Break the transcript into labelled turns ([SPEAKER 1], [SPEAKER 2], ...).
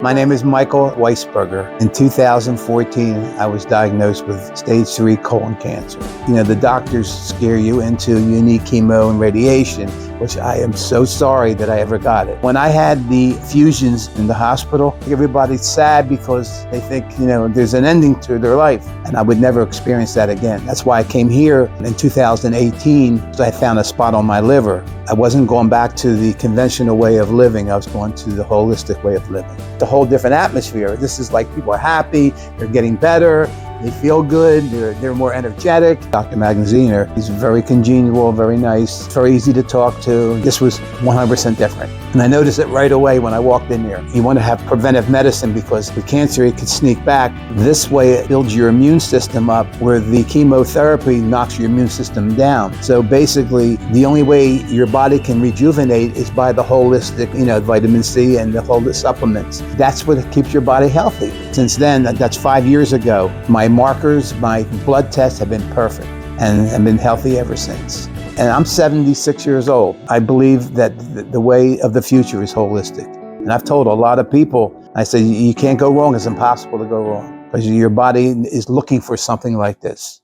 [SPEAKER 1] My name is Michael Weisberger. In 2014, I was diagnosed with stage 3 colon cancer. The doctors scare you into you need chemo and radiation, which I am so sorry that I ever got it. When I had the fusions in the hospital, everybody's sad because they think, there's an ending to their life, and I would never experience that again. That's why I came here in 2018, because I found a spot on my liver. I wasn't going back to the conventional way of living. I was going to the holistic way of living. It's a whole different atmosphere. This is like people are happy, they're getting better, they feel good, they're more energetic. Dr. Magaziner, he's very congenial, very nice, very easy to talk to. This was 100% different. And I noticed it right away when I walked in here. You want to have preventive medicine because with cancer, it could sneak back. This way, it builds your immune system up, where the chemotherapy knocks your immune system down. So basically, the only way your body can rejuvenate is by the holistic, vitamin C and the whole supplements. That's what keeps your body healthy. Since then, that's 5 years ago, my markers, my blood tests have been perfect and have been healthy ever since. And I'm 76 years old. I believe that the way of the future is holistic. And I've told a lot of people, I say, you can't go wrong. It's impossible to go wrong because your body is looking for something like this.